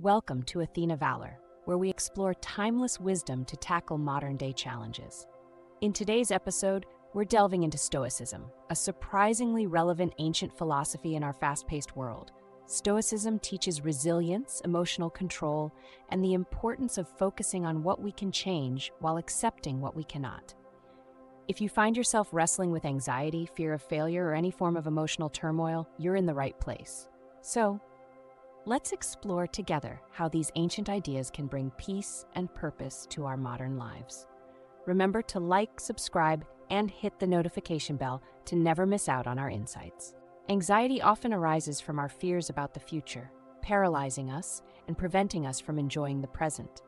Welcome to Athena Valor, where we explore timeless wisdom to tackle modern-day challenges. In today's episode, we're delving into Stoicism, a surprisingly relevant ancient philosophy in our fast-paced world. Stoicism teaches resilience, emotional control, and the importance of focusing on what we can change while accepting what we cannot. If you find yourself wrestling with anxiety, fear of failure, or any form of emotional turmoil, you're in the right place. So, let's explore together how these ancient ideas can bring peace and purpose to our modern lives. Remember to like, subscribe, and hit the notification bell to never miss out on our insights. Anxiety often arises from our fears about the future, paralyzing us and preventing us from enjoying the present.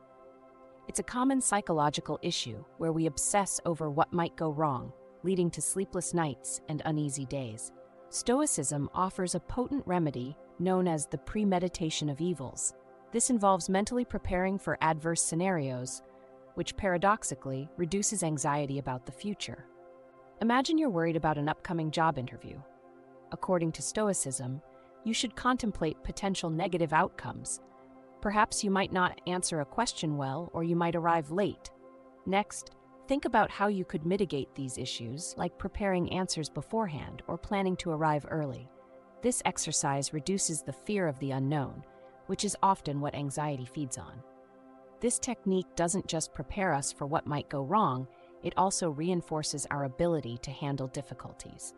It's a common psychological issue where we obsess over what might go wrong, leading to sleepless nights and uneasy days. Stoicism offers a potent remedy known as the premeditation of evils. This involves mentally preparing for adverse scenarios, which paradoxically reduces anxiety about the future. Imagine you're worried about an upcoming job interview. According to Stoicism, you should contemplate potential negative outcomes. Perhaps you might not answer a question well, or you might arrive late. Next, think about how you could mitigate these issues, like preparing answers beforehand or planning to arrive early. This exercise reduces the fear of the unknown, which is often what anxiety feeds on. This technique doesn't just prepare us for what might go wrong, it also reinforces our ability to handle difficulties.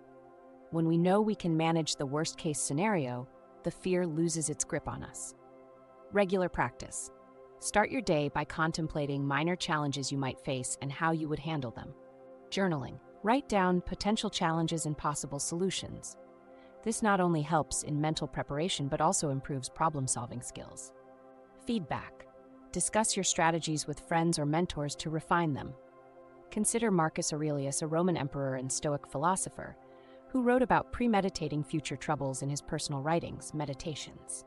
When we know we can manage the worst-case scenario, the fear loses its grip on us. Regular practice. Start your day by contemplating minor challenges you might face and how you would handle them. Journaling. Write down potential challenges and possible solutions. This not only helps in mental preparation, but also improves problem-solving skills. Feedback. Discuss your strategies with friends or mentors to refine them. Consider Marcus Aurelius, a Roman emperor and Stoic philosopher, who wrote about premeditating future troubles in his personal writings, Meditations.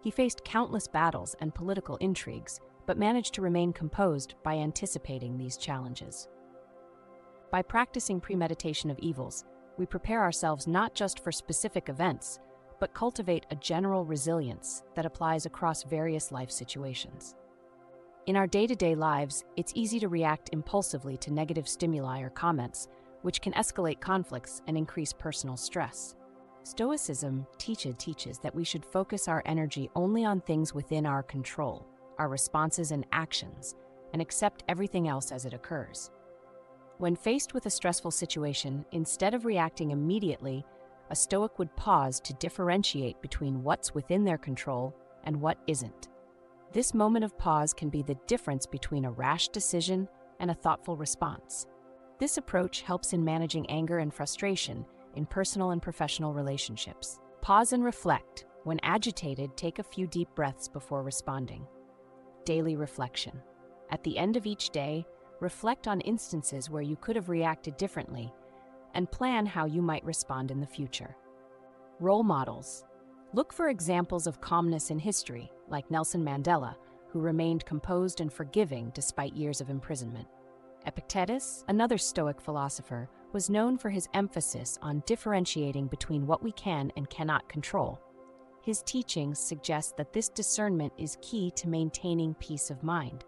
He faced countless battles and political intrigues, but managed to remain composed by anticipating these challenges. By practicing premeditation of evils, we prepare ourselves not just for specific events, but cultivate a general resilience that applies across various life situations. In our day-to-day lives, it's easy to react impulsively to negative stimuli or comments, which can escalate conflicts and increase personal stress. Stoicism teaches that we should focus our energy only on things within our control, our responses and actions, and accept everything else as it occurs. When faced with a stressful situation, instead of reacting immediately, a Stoic would pause to differentiate between what's within their control and what isn't. This moment of pause can be the difference between a rash decision and a thoughtful response. This approach helps in managing anger and frustration in personal and professional relationships. Pause and reflect. When agitated, take a few deep breaths before responding. Daily reflection. At the end of each day, reflect on instances where you could have reacted differently and plan how you might respond in the future. Role models. Look for examples of calmness in history, like Nelson Mandela, who remained composed and forgiving despite years of imprisonment. Epictetus, another Stoic philosopher, was known for his emphasis on differentiating between what we can and cannot control. His teachings suggest that this discernment is key to maintaining peace of mind.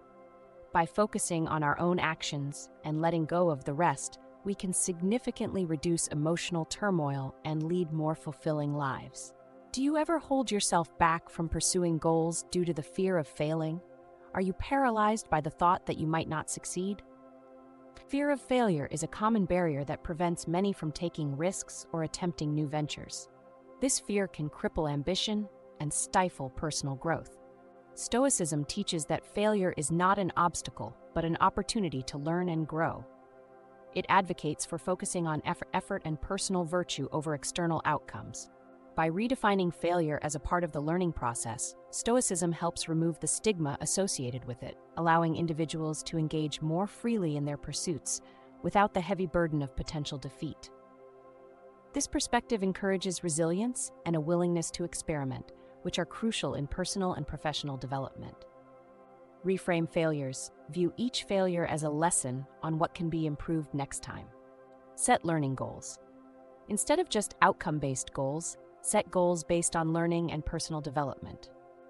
By focusing on our own actions and letting go of the rest, we can significantly reduce emotional turmoil and lead more fulfilling lives. Do you ever hold yourself back from pursuing goals due to the fear of failing? Are you paralyzed by the thought that you might not succeed? Fear of failure is a common barrier that prevents many from taking risks or attempting new ventures. This fear can cripple ambition and stifle personal growth. Stoicism teaches that failure is not an obstacle, but an opportunity to learn and grow. It advocates for focusing on effort and personal virtue over external outcomes. By redefining failure as a part of the learning process, Stoicism helps remove the stigma associated with it, allowing individuals to engage more freely in their pursuits without the heavy burden of potential defeat. This perspective encourages resilience and a willingness to experiment, which are crucial in personal and professional development. Reframe failures. View each failure as a lesson on what can be improved next time. Set learning goals. Instead of just outcome-based goals, set goals based on learning and personal development.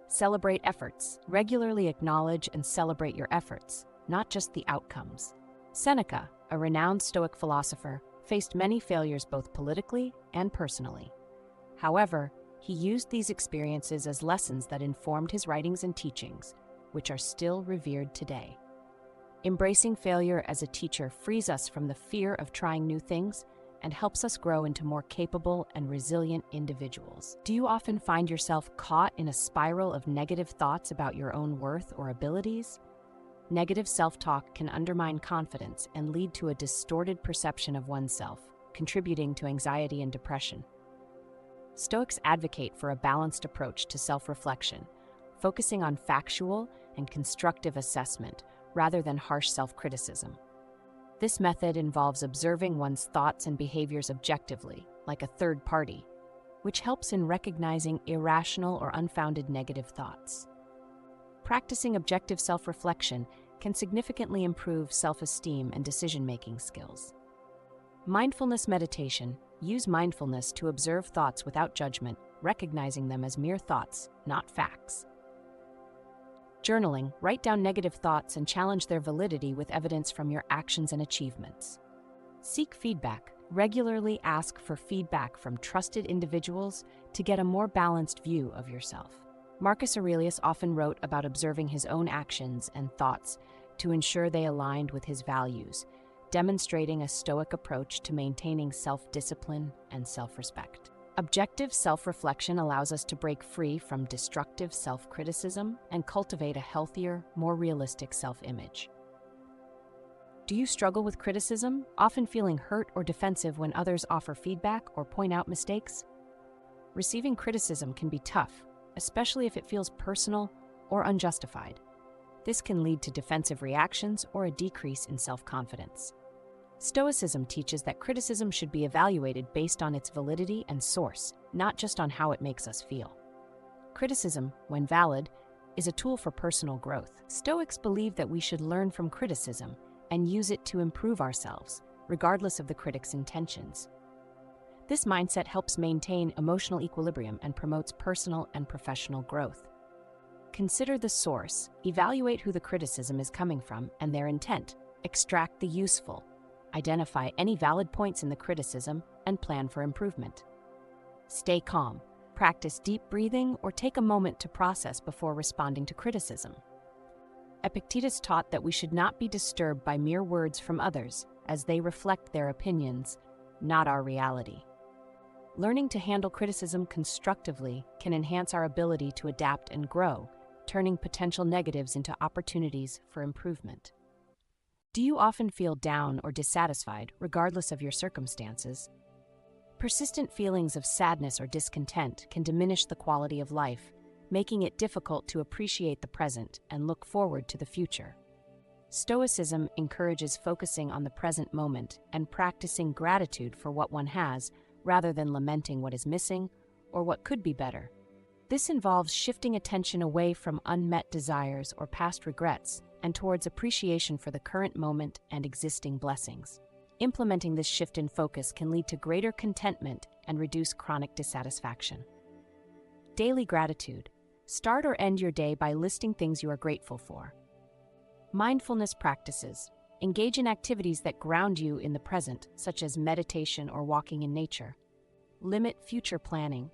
Celebrate efforts. Regularly acknowledge and celebrate your efforts, not just the outcomes. Seneca, a renowned Stoic philosopher, faced many failures both politically and personally. However, he used these experiences as lessons that informed his writings and teachings, which are still revered today. Embracing failure as a teacher frees us from the fear of trying new things and helps us grow into more capable and resilient individuals. Do you often find yourself caught in a spiral of negative thoughts about your own worth or abilities? Negative self-talk can undermine confidence and lead to a distorted perception of oneself, contributing to anxiety and depression. Stoics advocate for a balanced approach to self-reflection, focusing on factual and constructive assessment rather than harsh self-criticism. This method involves observing one's thoughts and behaviors objectively, like a third party, which helps in recognizing irrational or unfounded negative thoughts. Practicing objective self-reflection can significantly improve self-esteem and decision-making skills. Mindfulness meditation. Use mindfulness to observe thoughts without judgment, recognizing them as mere thoughts, not facts. Journaling. Write down negative thoughts and challenge their validity with evidence from your actions and achievements. Seek feedback. Regularly ask for feedback from trusted individuals to get a more balanced view of yourself. Marcus Aurelius often wrote about observing his own actions and thoughts to ensure they aligned with his values, demonstrating a Stoic approach to maintaining self-discipline and self-respect. Objective self-reflection allows us to break free from destructive self-criticism and cultivate a healthier, more realistic self-image. Do you struggle with criticism, often feeling hurt or defensive when others offer feedback or point out mistakes? Receiving criticism can be tough, especially if it feels personal or unjustified. This can lead to defensive reactions or a decrease in self-confidence. Stoicism teaches that criticism should be evaluated based on its validity and source, not just on how it makes us feel. Criticism, when valid, is a tool for personal growth. Stoics believe that we should learn from criticism and use it to improve ourselves, regardless of the critic's intentions. This mindset helps maintain emotional equilibrium and promotes personal and professional growth. Consider the source, evaluate who the criticism is coming from and their intent, extract the useful, identify any valid points in the criticism, and plan for improvement. Stay calm, practice deep breathing, or take a moment to process before responding to criticism. Epictetus taught that we should not be disturbed by mere words from others, as they reflect their opinions, not our reality. Learning to handle criticism constructively can enhance our ability to adapt and grow, turning potential negatives into opportunities for improvement. Do you often feel down or dissatisfied, regardless of your circumstances? Persistent feelings of sadness or discontent can diminish the quality of life, making it difficult to appreciate the present and look forward to the future. Stoicism encourages focusing on the present moment and practicing gratitude for what one has, rather than lamenting what is missing or what could be better. This involves shifting attention away from unmet desires or past regrets and towards appreciation for the current moment and existing blessings. Implementing this shift in focus can lead to greater contentment and reduce chronic dissatisfaction. Daily gratitude. Start or end your day by listing things you are grateful for. Mindfulness practices. Engage in activities that ground you in the present, such as meditation or walking in nature. Limit future planning.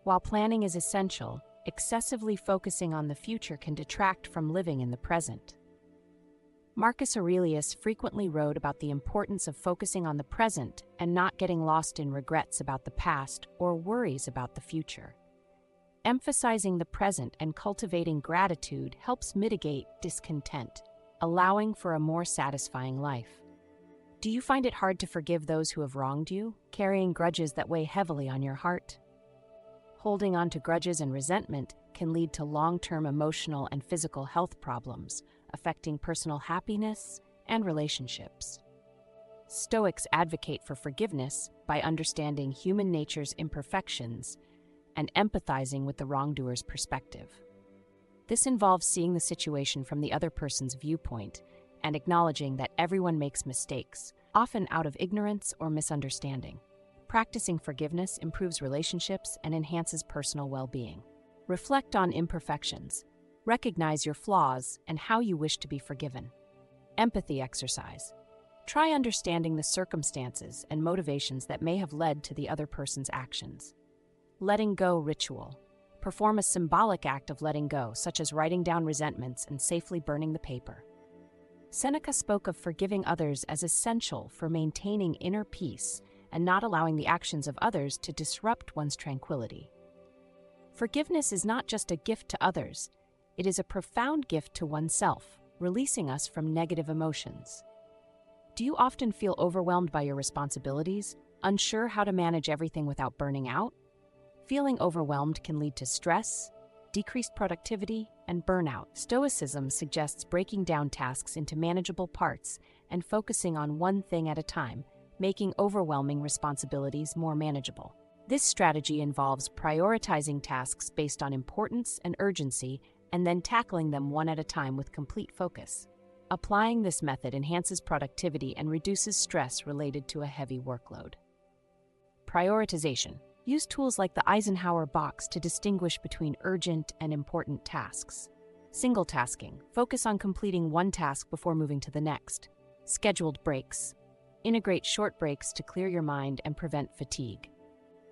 While planning is essential, excessively focusing on the future can detract from living in the present. Marcus Aurelius frequently wrote about the importance of focusing on the present and not getting lost in regrets about the past or worries about the future. Emphasizing the present and cultivating gratitude helps mitigate discontent, allowing for a more satisfying life. Do you find it hard to forgive those who have wronged you, carrying grudges that weigh heavily on your heart? Holding on to grudges and resentment can lead to long-term emotional and physical health problems, affecting personal happiness and relationships. Stoics advocate for forgiveness by understanding human nature's imperfections and empathizing with the wrongdoer's perspective. This involves seeing the situation from the other person's viewpoint and acknowledging that everyone makes mistakes, often out of ignorance or misunderstanding. Practicing forgiveness improves relationships and enhances personal well-being. Reflect on imperfections. Recognize your flaws and how you wish to be forgiven. Empathy exercise. Try understanding the circumstances and motivations that may have led to the other person's actions. Letting go ritual. Perform a symbolic act of letting go, such as writing down resentments and safely burning the paper. Seneca spoke of forgiving others as essential for maintaining inner peace and not allowing the actions of others to disrupt one's tranquility. Forgiveness is not just a gift to others, it is a profound gift to oneself, releasing us from negative emotions. Do you often feel overwhelmed by your responsibilities, unsure how to manage everything without burning out? Feeling overwhelmed can lead to stress, decreased productivity, and burnout. Stoicism suggests breaking down tasks into manageable parts and focusing on one thing at a time, making overwhelming responsibilities more manageable. This strategy involves prioritizing tasks based on importance and urgency and then tackling them one at a time with complete focus. Applying this method enhances productivity and reduces stress related to a heavy workload. Prioritization. Use tools like the Eisenhower box to distinguish between urgent and important tasks. Single tasking. Focus on completing one task before moving to the next. Scheduled breaks. Integrate short breaks to clear your mind and prevent fatigue.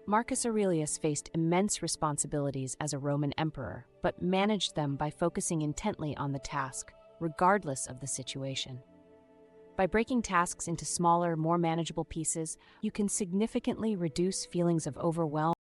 Marcus Aurelius faced immense responsibilities as a Roman emperor, but managed them by focusing intently on the task, regardless of the situation. By breaking tasks into smaller, more manageable pieces, you can significantly reduce feelings of overwhelm